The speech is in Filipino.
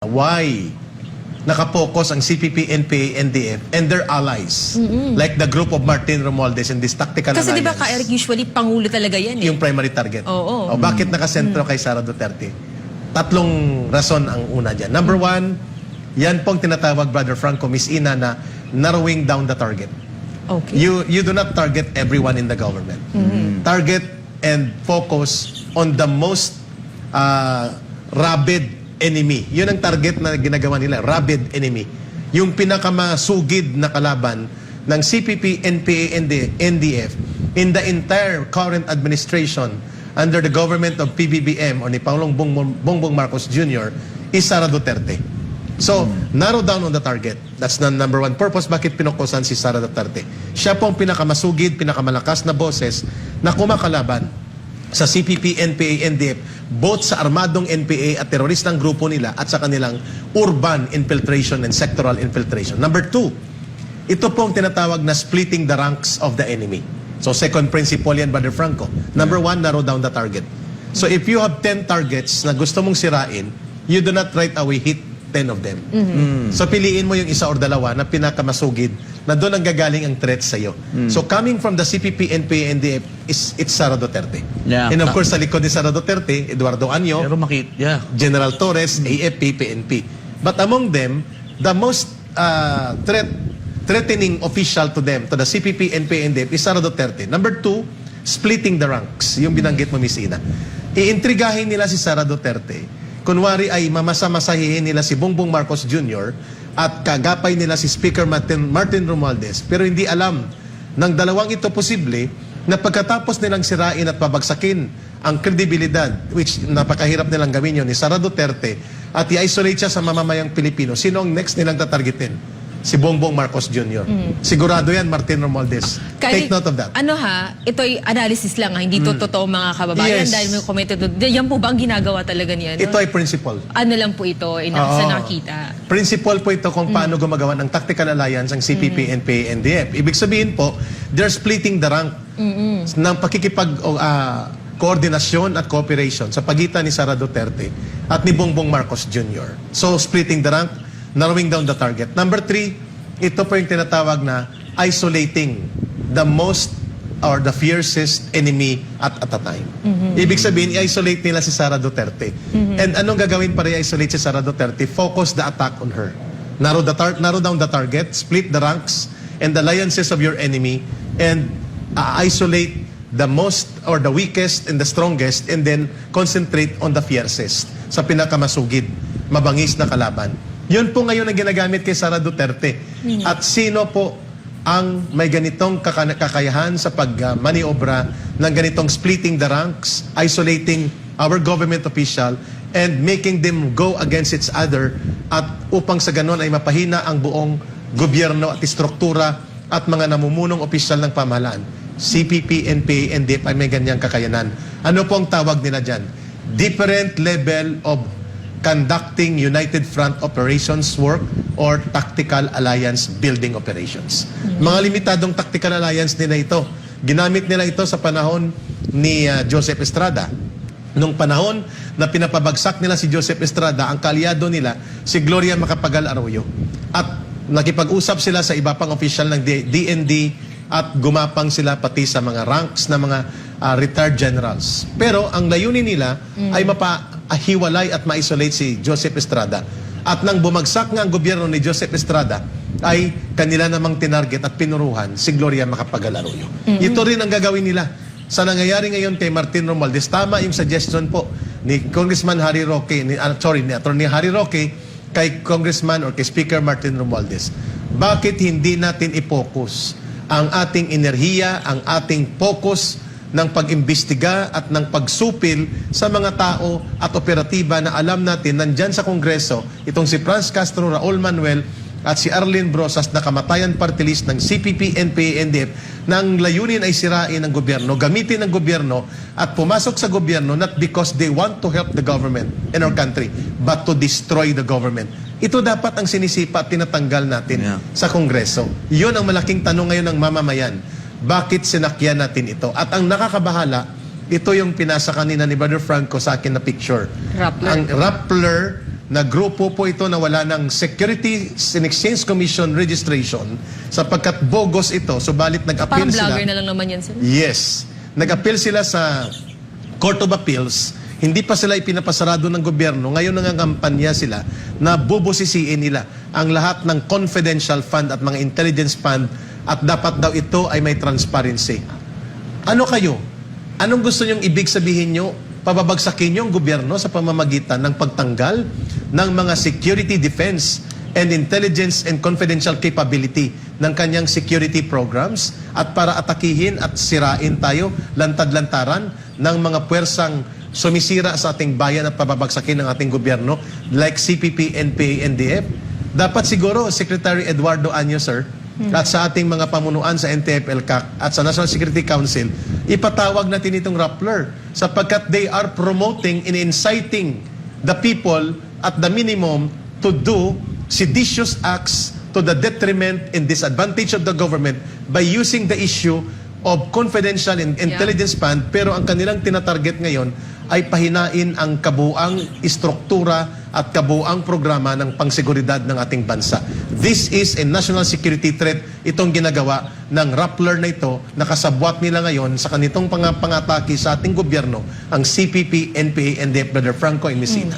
Why nakapokus ang CPP, NPA, NDF and their allies like the group of Martin Romualdez and this tactical Kasi di ba alliance, Eric, usually Pangulo talaga yan eh. yung primary target. Oo. O, bakit nakasentro kay Sara Duterte? Tatlong rason ang una dyan. Number one, yan pong tinatawag, Brother Franco, Miss Ina, na narrowing down the target. Okay. You do not target everyone in the government. Target and focus on the most rabid enemy. Yun ang target na ginagawa nila, rabid enemy. Yung pinakamasugid na kalaban ng CPP, NPA, and the NDF in the entire current administration under the government of PBBM or ni Pangulong Bongbong Marcos Jr. is Sara Duterte. So, narrow down on the target. That's the number one purpose. Bakit pinukusan si Sara Duterte? Siya pong pinakamasugid, pinakamalakas na boses na kumakalaban sa CPP, NPA, NDF, both sa armadong NPA at teroristang grupo nila at sa kanilang urban infiltration and sectoral infiltration. Number two, ito pong tinatawag na splitting the ranks of the enemy. So second principle yan, Brother Franco. Number one, narrow down the target. So if you have 10 targets na gusto mong sirain, you do not right away hit 10 of them. So piliin mo yung isa or dalawa na pinakamasugid na doon ang gagaling ang threat sa iyo. So coming from the CPP, NPA, NDF, it's Sara Duterte. Yeah. And of course, sa likod ni Sara Duterte, Eduardo Anyo, Pero General Torres, AFP, PNP. But among them, the most threatening official to them, to the CPP, NPA, NDF, is Sara Duterte. Number two, splitting the ranks. Yung binanggit mo, Miss Ina. Iintrigahin nila si Sara Duterte. Kunwari ay mamasa-masahihin nila si Bongbong Marcos Jr. at kagapay nila si Speaker Martin Romualdez. Pero hindi alam ng dalawang ito posible na pagkatapos nilang sirain at pabagsakin ang kredibilidad, which napakahirap nilang gawin yun, ni Sara Duterte, at i-isolate siya sa mamamayang Pilipino, sino ang next nilang tatargetin? Si Bongbong Marcos Jr. Sigurado yan, Martin Romualdez. Take note of that. Ano ito'y analysis lang hindi to totoo mga kababayan Yes. dahil may commented doon. Yan po ba ang ginagawa talaga niya? Ito ay principle. Ano lang po ito sa nakita? Principle po ito kung paano gumagawa ng tactical alliance ang CPP, NPA, NDF. Ibig sabihin po, they're splitting the rank ng koordinasyon at cooperation sa pagitan ni Sara Duterte at ni Bongbong Marcos Jr. So, splitting the rank, narrowing down the target. Number three, ito po yung tinatawag na isolating the most or the fiercest enemy at a time. Ibig sabihin, i-isolate nila si Sara Duterte. And anong gagawin para i-isolate si Sara Duterte? Focus the attack on her. Narrow down the target, split the ranks and the alliances of your enemy, and isolate the most or the weakest and the strongest, and then concentrate on the fiercest, sa pinakamasugid, mabangis na kalaban. Yun po ngayon ang ginagamit kay Sara Duterte. At sino po ang may ganitong kakayahan sa pagmaniobra ng ganitong splitting the ranks, isolating our government official, and making them go against each other, at upang sa ganon ay mapahina ang buong gobyerno at istruktura at mga namumunong opisyal ng pamahalaan. CPP, NPA, NDF ay may ganyang kakayanan. Ano po ang tawag nila dyan? Different level of conducting United Front operations work or tactical alliance building operations. Mga limitadong tactical alliance nila ito. Ginamit nila ito sa panahon ni Joseph Estrada. Nung panahon na pinapabagsak nila si Joseph Estrada, ang kaalyado nila si Gloria Macapagal Arroyo. At nakipag-usap sila sa iba pang opisyal ng DND at gumapang sila pati sa mga ranks na mga retired generals. Pero ang layunin nila ay mapahiwalay at ma-isolate si Joseph Estrada. At nang bumagsak nga ang gobyerno ni Joseph Estrada, ay kanila namang tinarget at pinuruhan si Gloria Macapagal Arroyo. Ito rin ang gagawin nila. Sa nangyayari ngayon kay Martin Romualdez, tama yung suggestion po ni Congressman Harry Roque, ni Attorney Harry Roque, kay Congressman or kay Speaker Martin Romualdez. Bakit hindi natin i-focus ang ating enerhiya, ang ating focus ng pag-imbestiga at ng pagsupil sa mga tao at operatiba na alam natin nandyan sa Kongreso, itong si Franz Castro, Raul Manuel at si Arlene Brosas na kamatayan party list ng CPP, NPA, NDF, na ang layunin ay sirain ang gobyerno, gamitin ang gobyerno at pumasok sa gobyerno not because they want to help the government in our country, but to destroy the government. Ito dapat ang sinisipa at tinatanggal natin sa Kongreso. Yun ang malaking tanong ngayon ng mamamayan. Bakit sinakyan natin ito? At ang nakakabahala, ito yung pinasa kanina ni Brother Franco sa akin na picture. Rappler. Ang Rappler na grupo po ito na wala ng Securities and Exchange Commission registration sapagkat bogus ito, subalit nag-appeal Parang sila. vlogger na lang naman yan sila. Yes. Nag-appeal sila sa Court of Appeals. Hindi pa sila ipinapasarado ng gobyerno. Ngayon nangangampanya sila na bubusisiin nila ang lahat ng confidential fund at mga intelligence fund at dapat daw ito ay may transparency. Ano kayo? Anong gusto nyong ibig sabihin nyo? Pababagsakin yung gobyerno sa pamamagitan ng pagtanggal ng mga security defense and intelligence and confidential capability ng kanyang security programs at para atakihin at sirain tayo lantad-lantaran ng mga puwersang sumisira sa ating bayan at pababagsakin ng ating gobyerno like CPP, NPA, NDF. Dapat siguro, Secretary Eduardo Anyo, sir, at sa ating mga pamunuan sa NTF-ELCAC at sa National Security Council, ipatawag natin itong Rappler sapagkat they are promoting and inciting the people at the minimum to do seditious acts to the detriment and disadvantage of the government by using the issue of confidential and intelligence fund, pero ang kanilang tinatarget ngayon ay pahinain ang kabuang istruktura at kabuang programa ng pangseguridad ng ating bansa. This is a national security threat. Itong ginagawa ng Rappler na ito, nakasabwat nila ngayon sa kanitong pangatake sa ating gobyerno, ang CPP, NPA, NDF, Brother Franco and Messina.